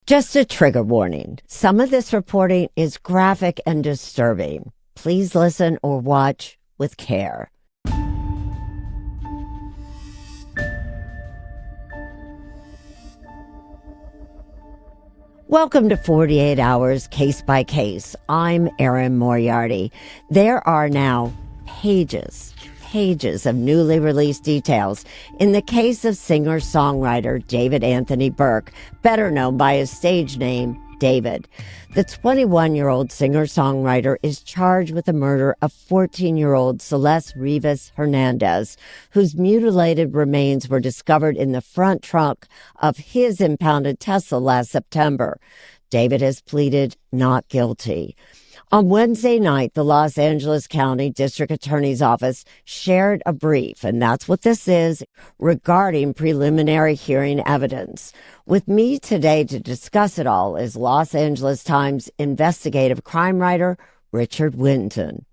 Just a trigger warning. Some of this reporting is graphic and disturbing. Please listen or watch with care. Welcome to 48 Hours Case by Case. I'm Erin Moriarty. There are now pages of newly released details in the case of singer-songwriter David Anthony Burke, better known by his stage name, David. The 21-year-old singer-songwriter is charged with the murder of 14-year-old Celeste Rivas Hernandez, whose mutilated remains were discovered in the front trunk of his impounded Tesla last September. David has pleaded not guilty. On Wednesday night, the Los Angeles County District Attorney's Office shared a brief, and that's what this is, regarding preliminary hearing evidence. With me today to discuss it all is Los Angeles Times investigative crime writer Richard Winton.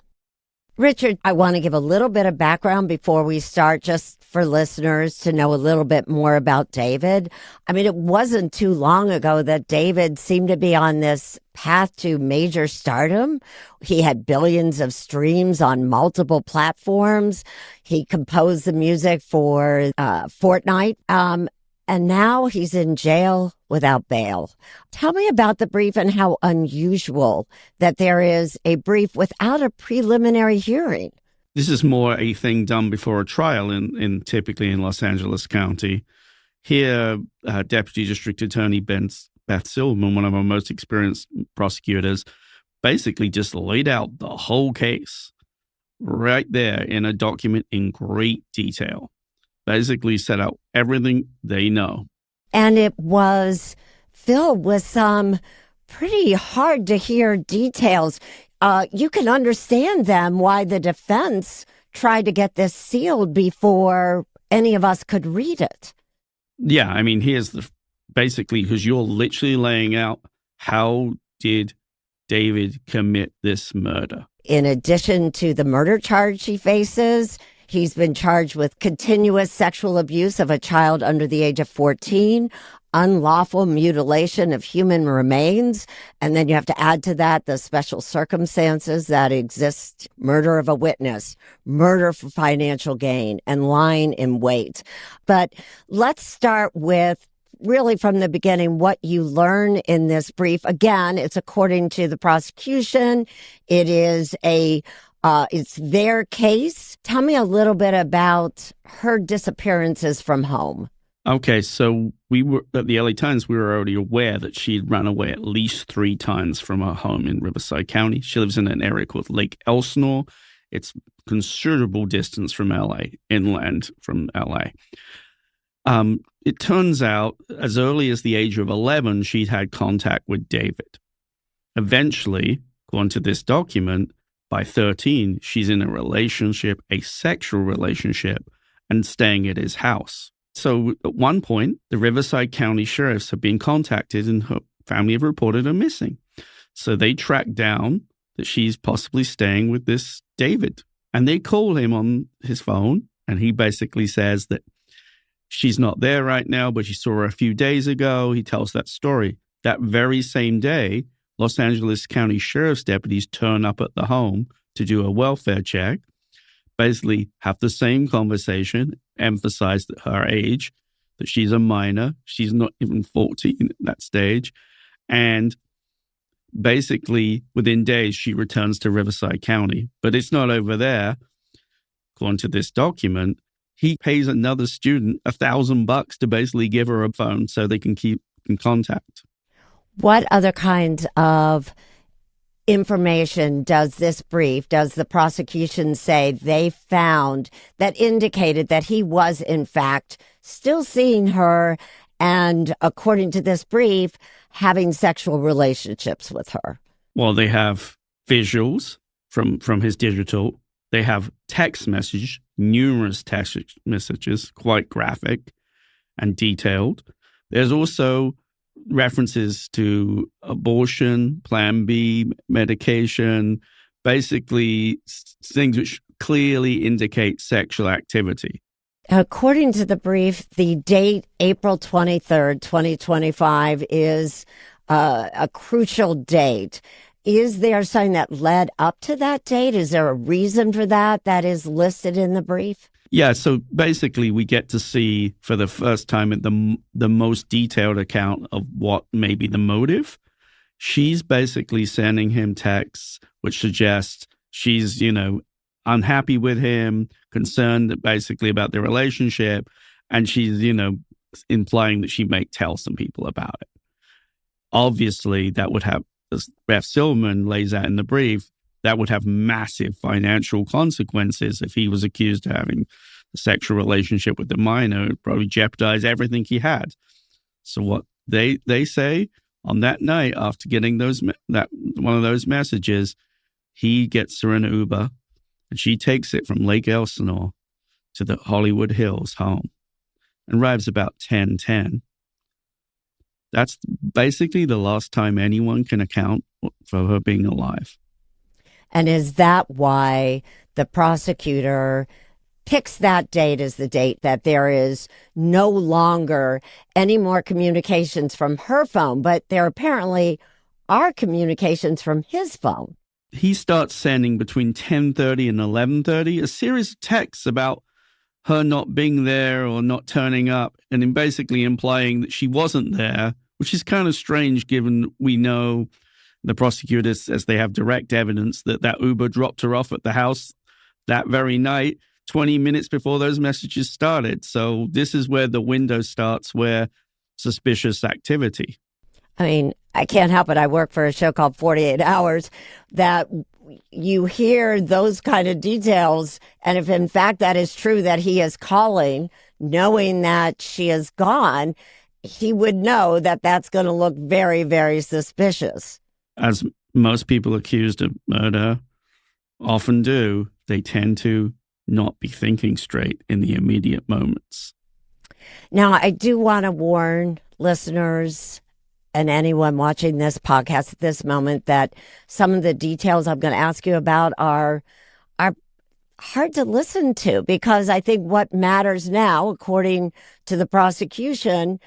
Richard, I want to give a little bit of background before we start, just for listeners to know a little bit more about David. I mean, it wasn't too long ago that David seemed to be on this path to major stardom. He had billions of streams on multiple platforms. He composed the music for Fortnite. And now he's in jail without bail. Tell me about the brief and how unusual that there is a brief without a preliminary hearing. This is more a thing done before a trial typically in Los Angeles County. Here, Deputy District Attorney Beth Silverman, one of our most experienced prosecutors, basically just laid out the whole case right there in a document in great detail. Basically set out everything they know. And it was filled with some pretty hard to hear details. You can understand them why the defense tried to get this sealed before any of us could read it. Yeah, I mean, basically, because you're literally laying out how did David commit this murder. In addition to the murder charge he faces, he's been charged with continuous sexual abuse of a child under the age of 14, unlawful mutilation of human remains, and then you have to add to that the special circumstances that exist, murder of a witness, murder for financial gain, and lying in wait. But let's start with really from the beginning, what you learn in this brief. Again, it's according to the prosecution. It is it's their case. Tell me a little bit about her disappearances from home. Okay, so we were at the LA Times, we were already aware that she'd run away at least 3 times from her home in Riverside County. She lives in an area called Lake Elsinore. It's considerable distance from LA, inland from LA. It turns out as early as the age of 11, she'd had contact with David. Eventually, according to this document, by 13, she's in a relationship, a sexual relationship, and staying at his house. So at one point, the Riverside County sheriffs have been contacted and her family have reported her missing. So they tracked down that she's possibly staying with this David. And they call him on his phone, and he basically says that she's not there right now, but she saw her a few days ago. He tells that story. That very same day, Los Angeles County Sheriff's deputies turn up at the home to do a welfare check, basically have the same conversation, emphasize that her age, that she's a minor, she's not even 14 at that stage. And basically, within days, she returns to Riverside County. But it's not over there. According to this document, he pays another student $1,000 to basically give her a phone so they can keep in contact. What other kinds of information does the prosecution say they found that indicated that he was, in fact, still seeing her and, according to this brief, having sexual relationships with her? Well, they have visuals from his digital. They have text message, numerous text messages, quite graphic and detailed. There's also references to abortion, Plan B, medication, basically things which clearly indicate sexual activity. According to the brief, the date, April 23rd, 2025, is a crucial date. Is there something that led up to that date? Is there a reason for that is listed in the brief? Yeah, so basically we get to see for the first time the most detailed account of what may be the motive. She's basically sending him texts which suggest she's, unhappy with him, concerned basically about their relationship, and she's, implying that she may tell some people about it. Obviously, that would have, as Beth Silverman lays out in the brief, that would have massive financial consequences if he was accused of having a sexual relationship with the minor. It would probably jeopardize everything he had. So what they say on that night, after getting one of those messages, he gets her in an Uber, and she takes it from Lake Elsinore to the Hollywood Hills home and arrives about 10:10. That's basically the last time anyone can account for her being alive. And is that why the prosecutor picks that date as the date that there is no longer any more communications from her phone, but there apparently are communications from his phone? He starts sending between 10:30 and 11:30 a series of texts about her not being there or not turning up, and then basically implying that she wasn't there, which is kind of strange given we know the prosecutors says they have direct evidence that Uber dropped her off at the house that very night, 20 minutes before those messages started. So this is where the window starts where suspicious activity. I mean, I can't help it. I work for a show called 48 Hours that you hear those kind of details. And if in fact that is true, that he is calling, knowing that she is gone, he would know that that's going to look very, very suspicious. As most people accused of murder often do, they tend to not be thinking straight in the immediate moments. Now, I do want to warn listeners and anyone watching this podcast at this moment that some of the details I'm going to ask you about are hard to listen to, because I think what matters now, according to the prosecution,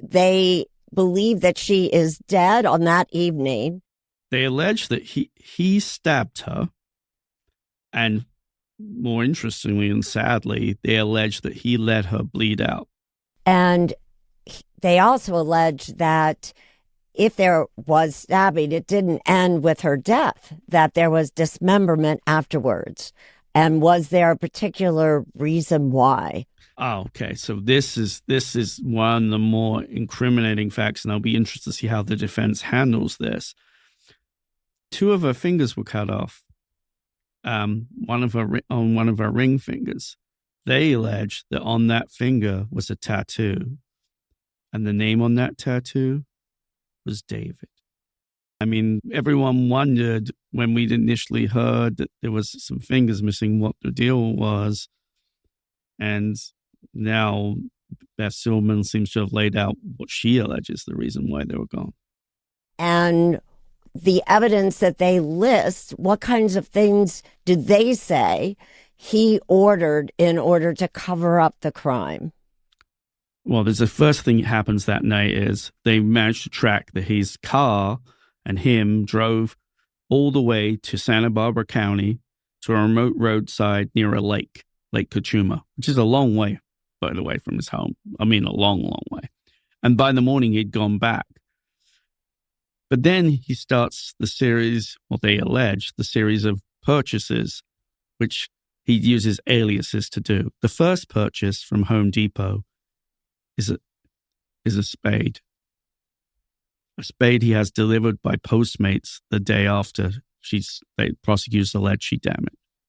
they believe that she is dead on that evening. They allege that he stabbed her, and more interestingly and sadly, they allege that he let her bleed out. And they also allege that if there was stabbing, it didn't end with her death, that there was dismemberment afterwards. And was there a particular reason why? Oh, okay. So this is one of the more incriminating facts, and I'll be interested to see how the defense handles this. 2 of her fingers were cut off. One of her ring fingers. They allege that on that finger was a tattoo, and the name on that tattoo was David. I mean, everyone wondered when we initially heard that there was some fingers missing what the deal was, and now Beth Silverman seems to have laid out what she alleges the reason why they were gone. And the evidence that they list, what kinds of things did they say he ordered in order to cover up the crime? Well, there's the first thing that happens that night is they managed to track that his car and him drove all the way to Santa Barbara County to a remote roadside near a lake, Lake Cachuma, which is a long way, by the way, from his home. I mean, a long, long way. And by the morning, he'd gone back. But then he starts the series, well, they allege, the series of purchases, which he uses aliases to do. The first purchase from Home Depot is a spade. A spade he has delivered by Postmates the day after prosecutors allege she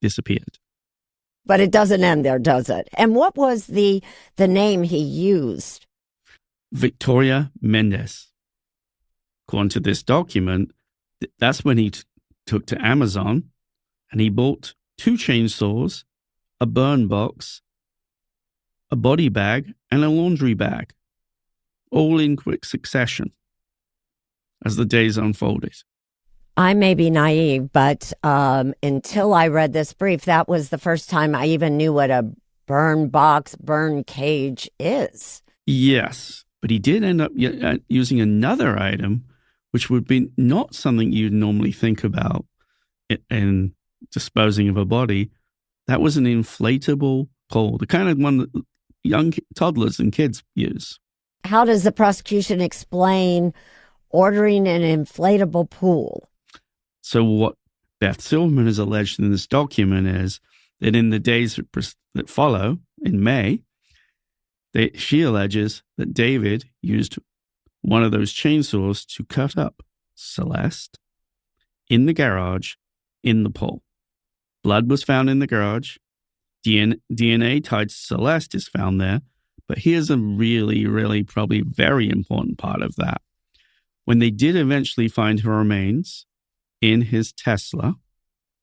disappeared. But it doesn't end there, does it? And what was the name he used? Victoria Mendez. According to this document, that's when he took to Amazon and he bought 2 chainsaws, a burn box, a body bag, and a laundry bag, all in quick succession as the days unfolded. I may be naive, but until I read this brief, that was the first time I even knew what a burn box, burn cage is. Yes, but he did end up using another item, which would be not something you'd normally think about in disposing of a body. That was an inflatable pole, the kind of one that young toddlers and kids use. How does the prosecution explain ordering an inflatable pool? So what Beth Silverman has alleged in this document is that in the days that follow, in May, she alleges that David used one of those chainsaws to cut up Celeste in the garage in the pool. Blood was found in the garage. DNA tied to Celeste is found there. But here's a really, really probably very important part of that. When they did eventually find her remains in his Tesla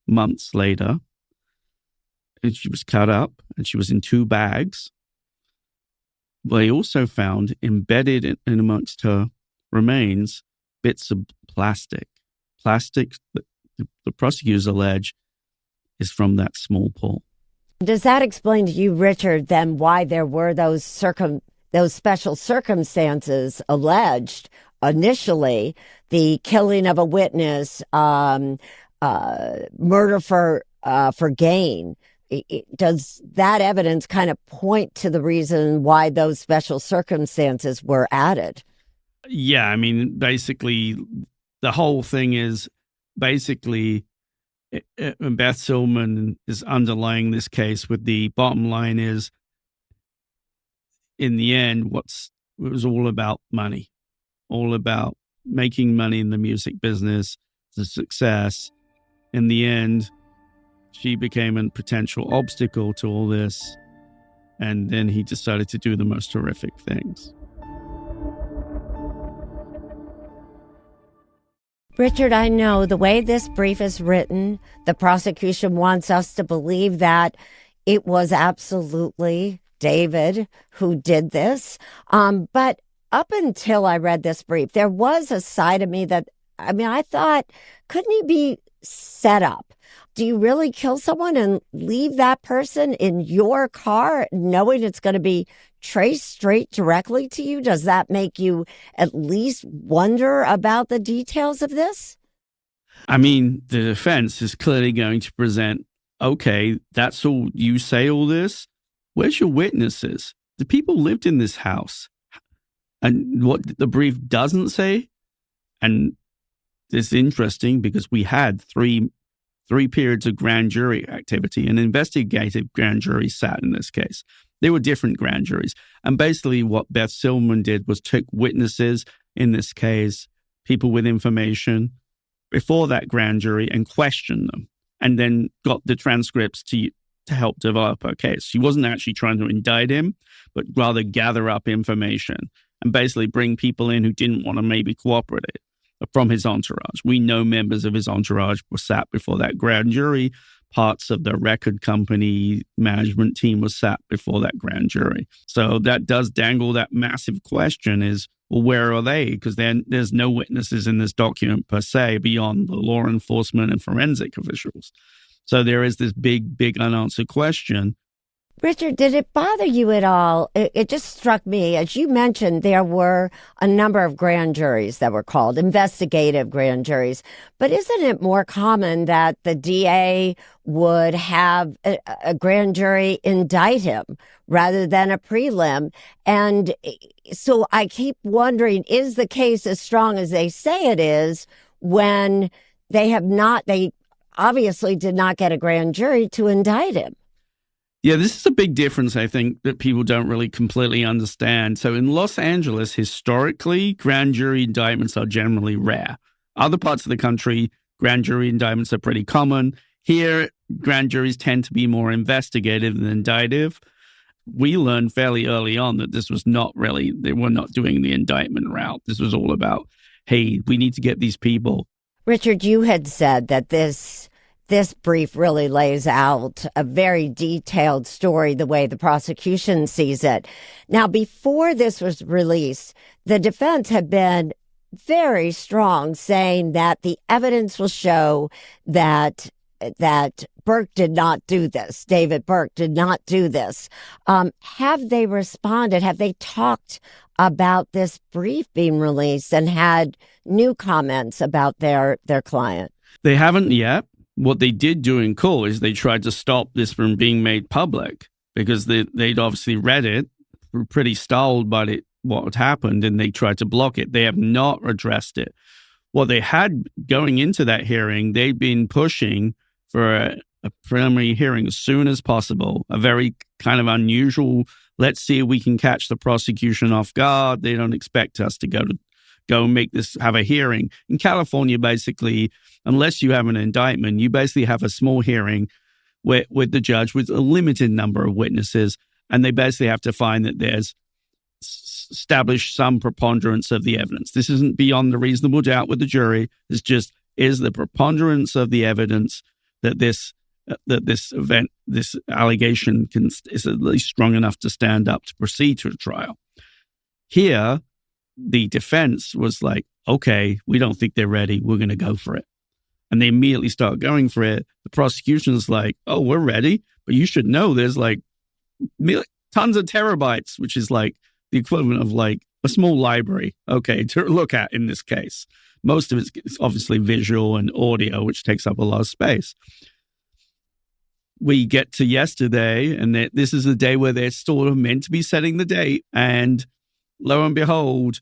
months later, and she was cut up and she was in 2 bags, they also found embedded in amongst her remains bits of plastic that the prosecutors allege is from that small pool. Does that explain to you, Richard, then why there were those special circumstances alleged initially, the killing of a witness, murder for gain? Does that evidence kind of point to the reason why those special circumstances were added? Yeah, I mean, basically, the whole thing is basically Beth Silverman is underlying this case with the bottom line is, in the end, it was all about money, all about making money in the music business, the success. In the end, she became a potential obstacle to all this, and then he decided to do the most horrific things. Richard, I know the way this brief is written, the prosecution wants us to believe that it was absolutely David who did this. But up until I read this brief, there was a side of me that, I thought, couldn't he be set up? Do you really kill someone and leave that person in your car knowing it's going to be traced straight directly to you? Does that make you at least wonder about the details of this? I mean, the defense is clearly going to present, okay, that's all you say, all this. Where's your witnesses? The people lived in this house. And what the brief doesn't say, and it's interesting because we had three periods of grand jury activity. An investigative grand jury sat in this case. They were different grand juries. And basically what Beth Silverman did was took witnesses in this case, people with information, before that grand jury and questioned them, and then got the transcripts to help develop her case. She wasn't actually trying to indict him, but rather gather up information and basically bring people in who didn't want to maybe cooperate from his entourage. We know members of his entourage were sat before that grand jury. Parts of the record company management team was sat before that grand jury. So that does dangle that massive question is, well, where are they? Because then there's no witnesses in this document per se beyond the law enforcement and forensic officials. So there is this big unanswered question. Richard, did it bother you at all? It just struck me, as you mentioned, there were a number of grand juries that were called, investigative grand juries. But isn't it more common that the DA would have a grand jury indict him rather than a prelim? And so I keep wondering, is the case as strong as they say it is when they obviously did not get a grand jury to indict him? Yeah, this is a big difference, I think, that people don't really completely understand. So in Los Angeles, historically, grand jury indictments are generally rare. Other parts of the country, grand jury indictments are pretty common. Here, grand juries tend to be more investigative than indictive. We learned fairly early on that this was not really, they were not doing the indictment route. This was all about, hey, we need to get these people. Richard, you had said that this brief really lays out a very detailed story the way the prosecution sees it. Now, before this was released, the defense had been very strong, saying that the evidence will show that that Burke did not do this. David Burke did not do this. Have they responded? Have they talked about this brief being released and had new comments about their client? They haven't yet. What they did do in court is they tried to stop this from being made public because they'd obviously read it, were pretty stalled by what had happened, and they tried to block it. They have not addressed it. What they had going into that hearing, they'd been pushing for a preliminary hearing as soon as possible, a very kind of unusual, let's see if we can catch the prosecution off guard. They don't expect us to go and have a hearing. In California, basically, unless you have an indictment, you basically have a small hearing with the judge with a limited number of witnesses, and they basically have to find that there's established some preponderance of the evidence. This isn't beyond the reasonable doubt with the jury. It's just, is the preponderance of the evidence that this event, this allegation is at least strong enough to stand up to proceed to a trial. Here, the defense was like, okay, we don't think they're ready. We're going to go for it. And they immediately start going for it. The prosecution is like, oh, we're ready. But you should know there's like tons of terabytes, which is like the equivalent of like a small library, okay, to look at in this case. Most of it's obviously visual and audio, which takes up a lot of space. We get to yesterday, and this is the day where they're sort of meant to be setting the date. And lo and behold,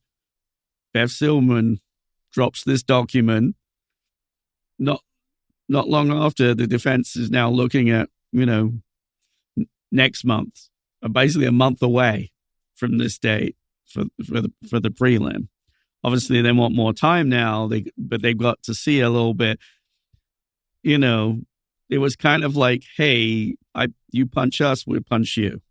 Beth Silverman drops this document. Not long after, the defense is now looking at, next month, basically a month away from this date for the prelim. Obviously, they want more time now, but they've got to see a little bit. It was kind of like, hey, you punch us, we punch you.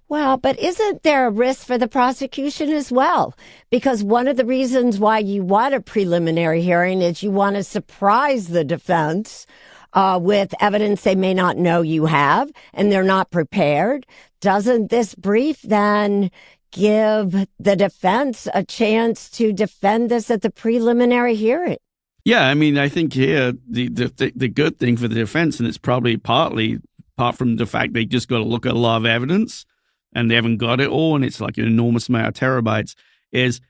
Well, but isn't there a risk for the prosecution as well? Because one of the reasons why you want a preliminary hearing is you want to surprise the defense with evidence they may not know you have, and they're not prepared. Doesn't this brief then give the defense a chance to defend this at the preliminary hearing? Yeah, I mean, I think here the good thing for the defense, and it's probably partly apart from the fact they just got to look at a lot of evidence, and they haven't got it all, and it's like an enormous amount of terabytes, is,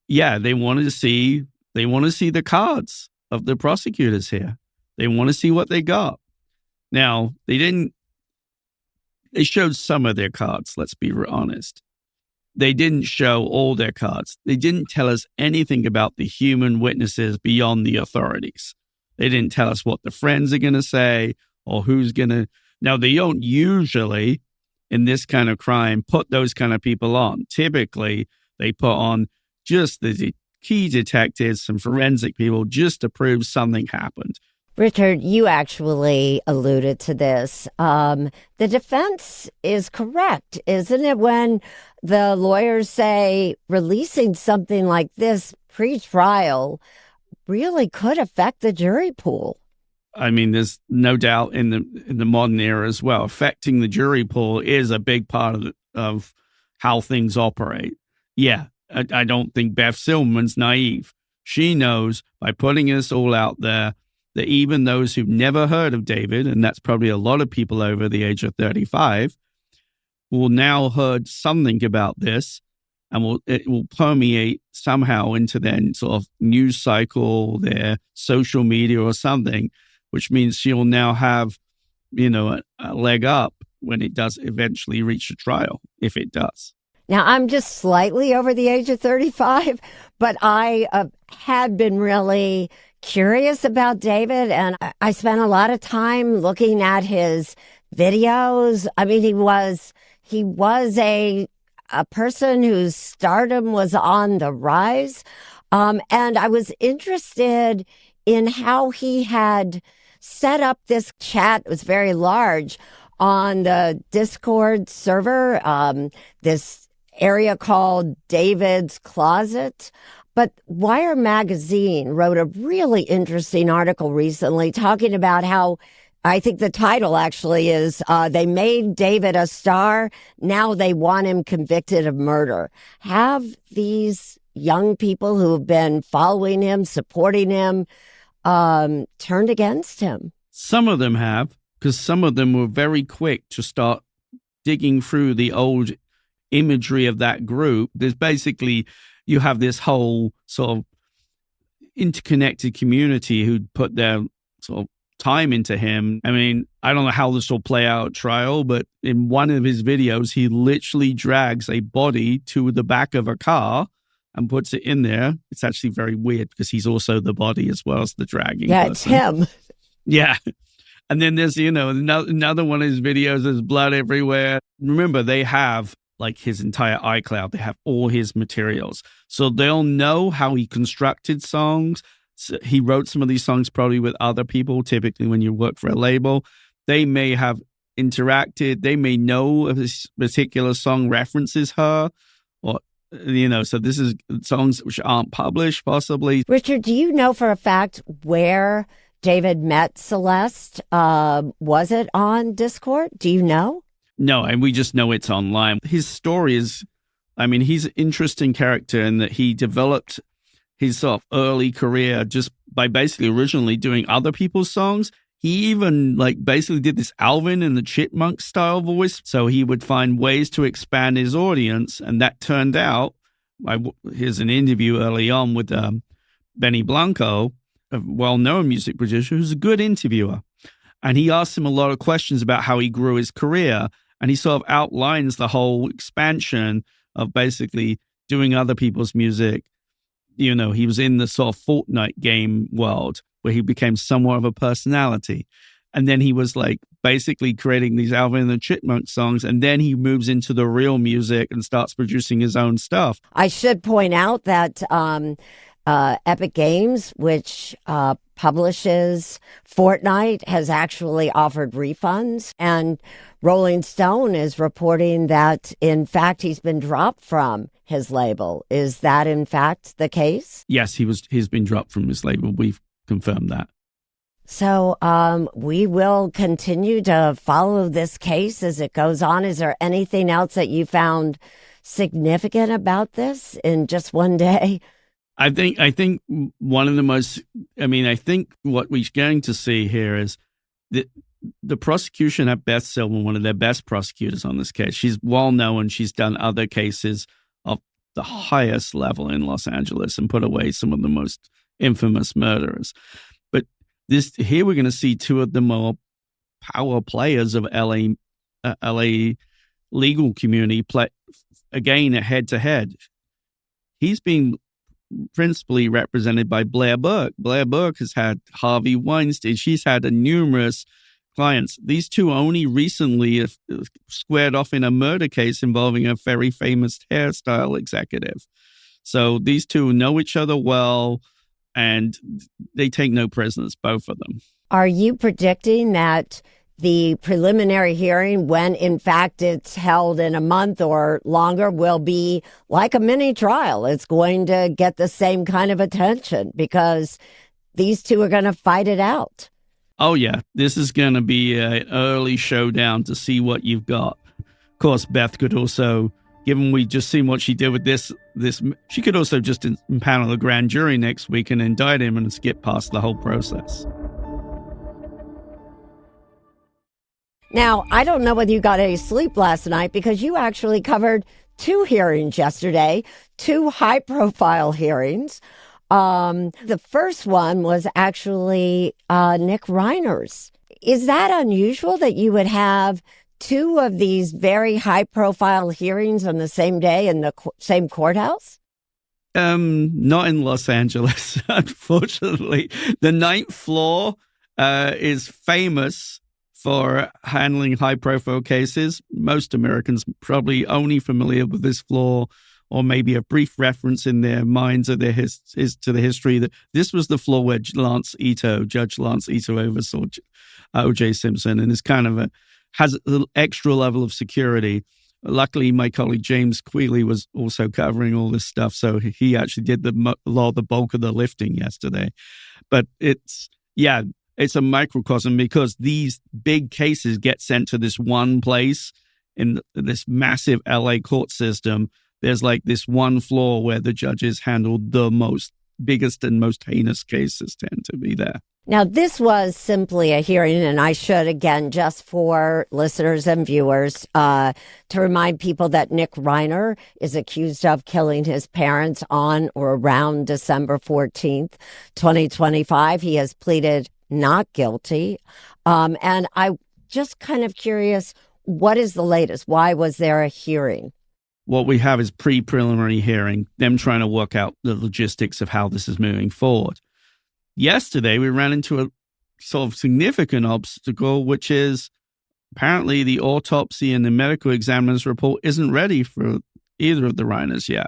yeah, they want to see the cards of the prosecutors here. They want to see what they got. Now, they showed some of their cards, let's be honest. They didn't show all their cards. They didn't tell us anything about the human witnesses beyond the authorities. They didn't tell us what the friends are going to say or who's going to. Now, they don't usually, in this kind of crime, put those kind of people on. Typically, they put on just the key detectives, some forensic people, just to prove something happened. Richard, you actually alluded to this. The defense is correct, isn't it, when the lawyers say releasing something like this pre-trial really could affect the jury pool? I mean, there's no doubt in the modern era as well, affecting the jury pool is a big part of how things operate. Yeah, I don't think Beth Silverman's naive. She knows by putting this all out there that even those who've never heard of David, and that's probably a lot of people over the age of 35, will now heard something about this, and it will permeate somehow into their sort of news cycle, their social media or something, which means she'll now have, a leg up when it does eventually reach a trial, if it does. Now, I'm just slightly over the age of 35, but I had been really curious about David, and I spent a lot of time looking at his videos. I mean, he was a person whose stardom was on the rise, and I was interested in how he had set up this chat. It was very large on the Discord server, this area called David's Closet. But Wire Magazine wrote a really interesting article recently talking about how, I think the title actually is, they made David a star. Now they want him convicted of murder. Have these young people who have been following him, supporting him, turned against him? Some of them have, because some of them were very quick to start digging through the old imagery of that group. There's basically, you have this whole sort of interconnected community who'd put their sort of time into him. I mean, I don't know how this will play out at trial, but in one of his videos, he literally drags a body to the back of a car and puts it in there. It's actually very weird because he's also the body as well as the dragging person. It's him. Yeah. And then there's, another one of his videos, there's blood everywhere. Remember, they have like his entire iCloud. They have all his materials. So they'll know how he constructed songs. So he wrote some of these songs probably with other people. Typically, when you work for a label, they may have interacted. They may know if this particular song references her, or, so this is songs which aren't published, possibly. Richard, do you know for a fact where David met Celeste? Was it on Discord? Do you know? No, and we just know it's online. His story is, he's an interesting character in that he developed his sort of early career just by basically originally doing other people's songs. He even basically did this Alvin and the Chipmunk style voice. So he would find ways to expand his audience. And that turned out, here's an interview early on with Benny Blanco, a well-known music producer who's a good interviewer. And he asked him a lot of questions about how he grew his career. And he sort of outlines the whole expansion of basically doing other people's music. He was in the sort of Fortnite game world where he became somewhat of a personality. And then he was basically creating these Alvin and the Chipmunk songs. And then he moves into the real music and starts producing his own stuff. I should point out that Epic Games, which publishes Fortnite, has actually offered refunds. And Rolling Stone is reporting that, in fact, he's been dropped from his label. Is that, in fact, the case? Yes, he's been dropped from his label. We've confirmed that. So we will continue to follow this case as it goes on. Is there anything else that you found significant about this in just one day? I think one of the most, I think what we're going to see here is that the prosecution have Beth Silver, one of their best prosecutors on this case. She's well known. She's done other cases of the highest level in Los Angeles and put away some of the most infamous murderers. But here we're going to see two of the more power players of LA legal community play again head to head. He's been principally represented by Blair Burke. Blair Burke has had Harvey Weinstein. She's had numerous clients. These two only recently squared off in a murder case involving a very famous hairstyle executive. So these two know each other well, and they take no prisoners, both of them. Are you predicting that the preliminary hearing, when in fact it's held in a month or longer, will be like a mini trial? It's going to get the same kind of attention because these two are going to fight it out. Oh, yeah. This is going to be an early showdown to see what you've got. Of course, Beth could also, given we just seen what she did with this, she could also just impanel the grand jury next week and indict him and skip past the whole process. Now, I don't know whether you got any sleep last night because you actually covered two hearings yesterday, two high-profile hearings. The first one was actually Nick Reiner's. Is that unusual that you would have two of these very high-profile hearings on the same day in the same courthouse? Not in Los Angeles, unfortunately. The ninth floor is famous for handling high-profile cases. Most Americans probably only familiar with this floor, or maybe a brief reference in their minds of their to the history that this was the floor where Judge Lance Ito oversaw O.J. Simpson, and is kind of has a little extra level of security. Luckily, my colleague James Quealy was also covering all this stuff, so he actually did the bulk of the lifting yesterday. But it's a microcosm because these big cases get sent to this one place in this massive LA court system. There's this one floor where the judges handled the most biggest and most heinous cases tend to be there. Now, this was simply a hearing, and I should, again, just for listeners and viewers, to remind people that Nick Reiner is accused of killing his parents on or around December 14th, 2025. He has pleaded not guilty. And I just kind of curious, what is the latest? Why was there a hearing? What we have is pre-preliminary hearing, them trying to work out the logistics of how this is moving forward. Yesterday, we ran into a sort of significant obstacle, which is apparently the autopsy and the medical examiner's report isn't ready for either of the Reiners yet.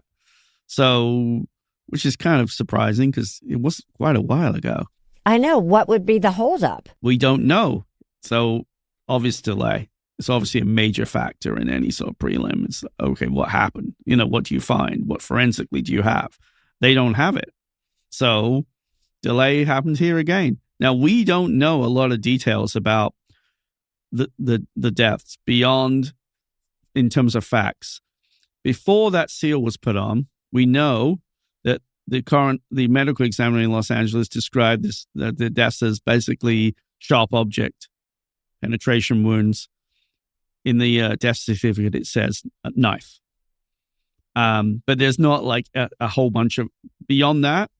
So, which is kind of surprising because it was quite a while ago. I know. What would be the holdup? We don't know. So, obvious delay. It's obviously a major factor in any sort of prelim. It's, okay, what happened? What do you find? What forensically do you have? They don't have it. So, delay happens here again. Now, we don't know a lot of details about the deaths beyond in terms of facts. Before that seal was put on, we know that the medical examiner in Los Angeles described the deaths as basically sharp object penetration wounds. In the death certificate, it says knife. But there's not like a whole bunch of, beyond that,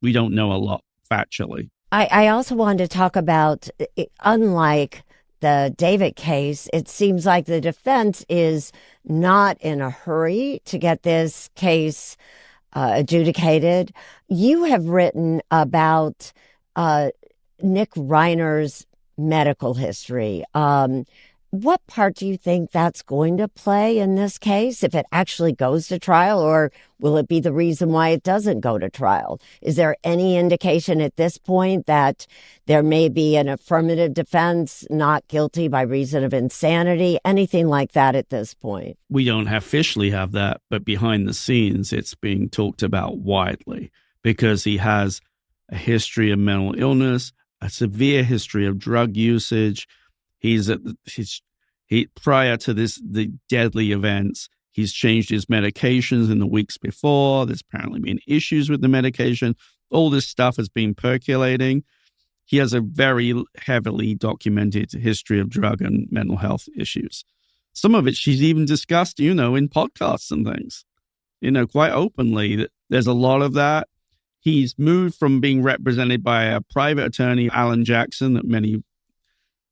we don't know a lot factually. I also wanted to talk about, unlike the David case, it seems like the defense is not in a hurry to get this case adjudicated. You have written about Nick Reiner's medical history. What part do you think that's going to play in this case, if it actually goes to trial, or will it be the reason why it doesn't go to trial? Is there any indication at this point that there may be an affirmative defense, not guilty by reason of insanity, anything like that at this point? We don't officially have that, but behind the scenes, it's being talked about widely because he has a history of mental illness, a severe history of drug usage. Prior to the deadly events, he's changed his medications in the weeks before. There's apparently been issues with the medication. All this stuff has been percolating. He has a very heavily documented history of drug and mental health issues. Some of it she's even discussed, in podcasts and things, quite openly. There's a lot of that. He's moved from being represented by a private attorney, Alan Jackson, that many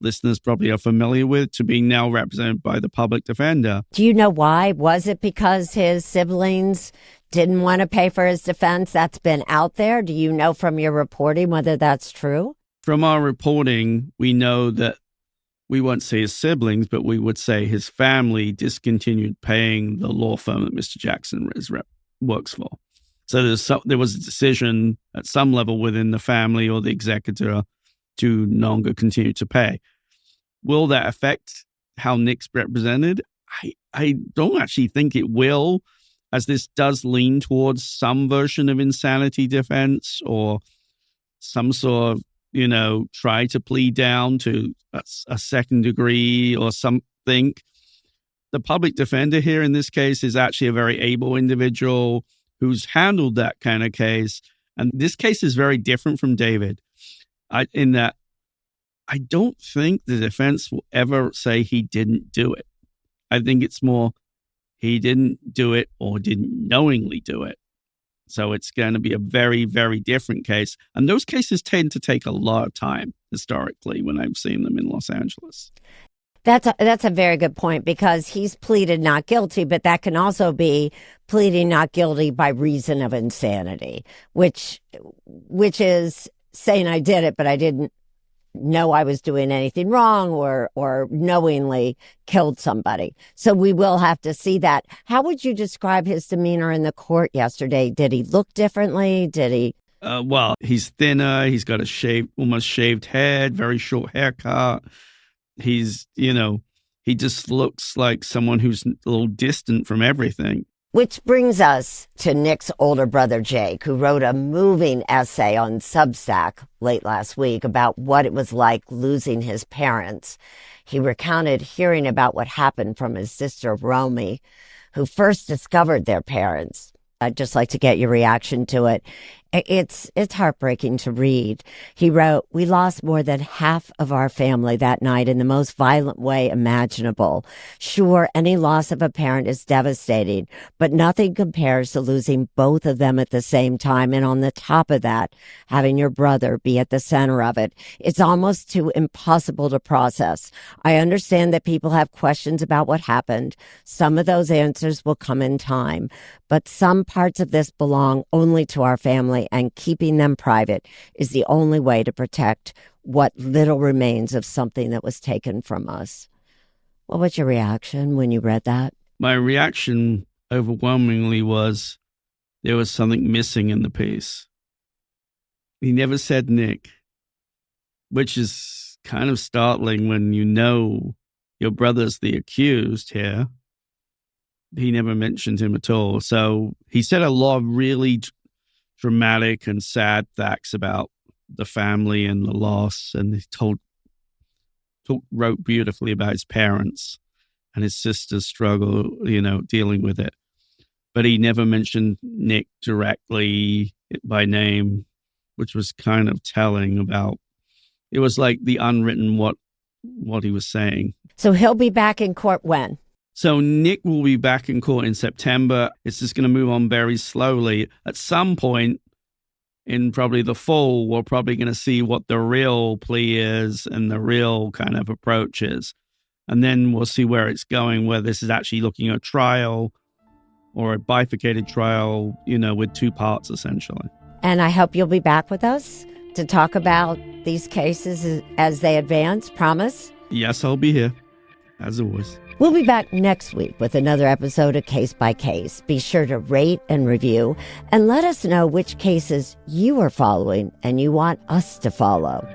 listeners probably are familiar with, to being now represented by the public defender. Do you know why? Was it because his siblings didn't want to pay for his defense? That's been out there. Do you know from your reporting whether that's true? From our reporting, we know that we won't say his siblings, but we would say his family discontinued paying the law firm that Mr. Jackson works for. So there was a decision at some level within the family or the executor to no longer continue to pay. Will that affect how Nick's represented? I don't actually think it will, as this does lean towards some version of insanity defense or some sort of, try to plead down to a second degree or something. The public defender here in this case is actually a very able individual who's handled that kind of case. And this case is very different from David. In that I don't think the defense will ever say he didn't do it. I think it's more he didn't do it or didn't knowingly do it. So it's going to be a very, very different case. And those cases tend to take a lot of time historically when I've seen them in Los Angeles. That's a very good point, because he's pleaded not guilty, but that can also be pleading not guilty by reason of insanity, which is saying I did it, but I didn't know I was doing anything wrong or knowingly killed somebody. So we will have to see that. How would you describe his demeanor in the court yesterday? Did he look differently? Did he? Well, he's thinner. He's got a almost shaved head, very short haircut. He's, he just looks like someone who's a little distant from everything. Which brings us to Nick's older brother, Jake, who wrote a moving essay on Substack late last week about what it was like losing his parents. He recounted hearing about what happened from his sister, Romy, who first discovered their parents. I'd just like to get your reaction to it. It's heartbreaking to read. He wrote, "We lost more than half of our family that night in the most violent way imaginable. Sure, any loss of a parent is devastating, but nothing compares to losing both of them at the same time. And on the top of that, having your brother be at the center of it. It's almost too impossible to process. I understand that people have questions about what happened. Some of those answers will come in time, but some parts of this belong only to our family, and keeping them private is the only way to protect what little remains of something that was taken from us." What was your reaction when you read that? My reaction overwhelmingly was there was something missing in the piece. He never said Nick, which is kind of startling when you know your brother's the accused here. He never mentioned him at all. So he said a lot of really dramatic and sad facts about the family and the loss. And he wrote beautifully about his parents and his sister's struggle, dealing with it. But he never mentioned Nick directly by name, which was kind of telling about, it was like the unwritten what he was saying. So he'll be back in court when? So Nick will be back in court in September. It's just going to move on very slowly. At some point in probably the fall, we're probably going to see what the real plea is and the real kind of approach is. And then we'll see where it's going, whether this is actually looking at a trial or a bifurcated trial, with two parts essentially. And I hope you'll be back with us to talk about these cases as they advance. Promise? Yes, I'll be here, as always. We'll be back next week with another episode of Case by Case. Be sure to rate and review and let us know which cases you are following and you want us to follow.